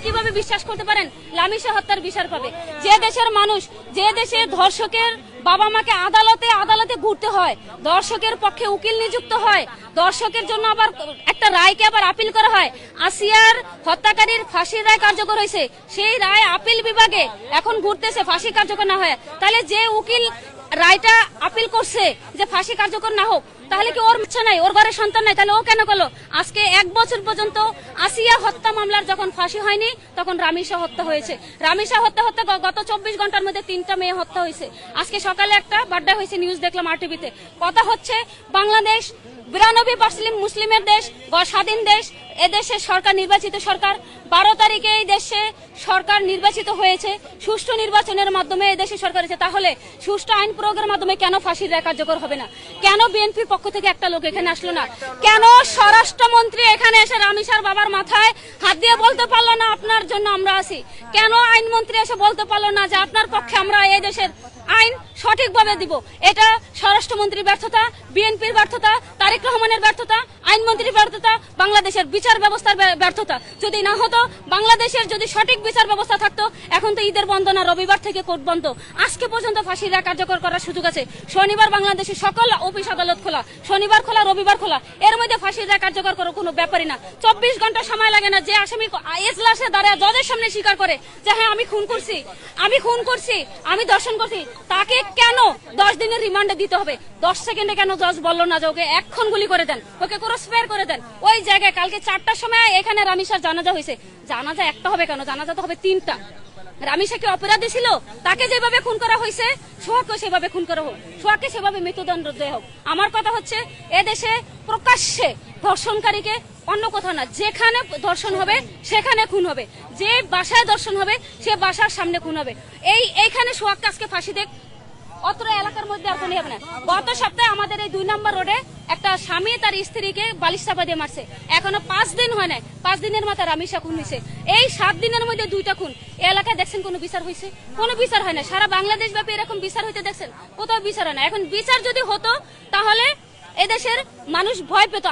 কিভাবে বিশ্বাস করতে পারেন লামিশা হত্যার বিচার পাবে? যে দেশের মানুষ, যে দেশে ধর্ষকের বাবা মাকে আদালতে আদালতে ঘুরতে হয়, দর্শকের পক্ষে উকিল নিযুক্ত হয়, দর্শকের জন্য আবার একটা রায়কে আবার আপিল করা হয়। আসিয়ার হত্যাকারীর ফাঁসির রায় কার্যকর হয়েছে, সেই রায় আপিল বিভাগে এখন ঘুরতেছে ফাঁসি কার্যকর না হয়। তাহলে যে উকিল রায়টা আপিল করছে যে ফাঁসি কার্যকর না হোক, তাহলে কি ওর ইচ্ছা নাই, ওর ঘরে সন্তান নাই, তাহলে ও কেন করলো? আজকে 1 বছর পর্যন্ত আসিয়া হত্যা মামলার যখন ফাঁসি হয়নি তখন রামিশা হত্যা হয়েছে। রামিশা হত্যা গত 24 ঘন্টার মধ্যে 3টা মেয়ে হত্যা হয়েছে। আজকে সকালে একটা বার্থডে হয়েছে, নিউজ দেখলাম আরটিভিতে। কথা হচ্ছে বাংলাদেশ 92% মুসলিমের দেশ, স্বাধীন দেশ, এদেশের সরকার নির্বাচিত সরকার। 12 তারিখে এই দেশে সরকার নির্বাচিত হয়েছে, সুষ্ঠু নির্বাচনের মাধ্যমে এই দেশে সরকার হয়েছে। তাহলে সুষ্ঠু আইন প্রয়োগের মাধ্যমে কেন ফাঁসির রায় কার্যকর হবে না? কেন বিএনপির পক্ষ থেকে একটা লোক এখানে আসলো না? কেন স্বরাষ্ট্রমন্ত্রী এখানে এসে রামিশার বাবার মাথায় হাত দিয়ে বলতে পারলো না আপনার জন্য আমরা আছি? কেন আইনমন্ত্রী এসে বলতে পারলো না যে আপনার পক্ষে আমরা এই দেশের আইন সঠিকভাবে দিব? এটা স্বরাষ্ট্রমন্ত্রীর ব্যর্থতা, বিএনপির ব্যর্থতা, তারেক রহমানের ব্যর্থতা, আইনমন্ত্রীর ব্যর্থতা, বাংলাদেশের বিচার ব্যবস্থার ব্যর্থতা। যদি না হতো, বাংলাদেশের যদি সঠিক বিচার ব্যবস্থা থাকতো, এখন তো ঈদের বন্ধ না, রবিবার থেকে কোর্ট বন্ধ। আজকে পর্যন্ত ফাঁসির রায় কার্যকর করার সুযোগ আছে। শনিবার বাংলাদেশের সকল অফিস আদালত খোলা, শনিবার খোলা, রবিবার খোলা, এর মধ্যে ফাঁসির রায় কার্যকর করার কোনো ব্যাপারই না। 24 ঘন্টা সময় লাগে না। যে আসামি এজলাসে দাঁড়ায় জজের সামনে স্বীকার করে যে হ্যাঁ আমি খুন করছি, আমি ধর্ষণ করছি, তাকে কেন 10 দিনের রিমান্ডে দিতে হবে? 10 সেকেন্ডে কেন জজ বললো না যে ওকে এক্ষণ গুলি করে দেন, ওকে ক্রস ফায়ার করে দেন? ওই জায়গায় কালকে 4টার সময় এখানে রামিশার জানাজা হয়েছে। জানাজা একটা হবে কেন? জানাজা তো হবে 3টা। রামিশা কি অপরাধী ছিল? তাকে যেভাবে খুন করা হয়েছে সোহাগকে সেভাবে খুন করা হোক, সোহাগকে সেভাবে মৃত্যুদণ্ড দেওয়া হোক। আমার কথা হচ্ছে এদেশে প্রকাশ্যে ধর্ষণকারীকে অন্য কোথাও না, যেখানে ধর্ষণ হবে সেখানে খুন হবে, যে বাসায় ধর্ষণ হবে সে বাসার সামনে খুন হবে। এইখানে সোহাগকে আজকে ফাঁসি দেখ, অত্র এলাকার মধ্যে আর কোনো হবে না। গত সপ্তাহে আমাদের এই 2 নম্বর রোডে একটা স্বামী তার স্ত্রীকে বালিশ চাপা দিয়ে মারছে, এখনো 5 দিন হয় নাই। 5 দিনের মাথায় রামিশা খুন হয়েছে। এই 7 দিনের মধ্যে 2টা খুন। এই এলাকায় দেখছেন কোনো বিচার হয়েছে? কোনো বিচার হয় না। সারা বাংলাদেশ ব্যাপী এরকম বিচার হইতে দেখছেন? কোথাও বিচার হয় না। এখন বিচার যদি হতো তাহলে এদেশের মানুষ ভয় পেত।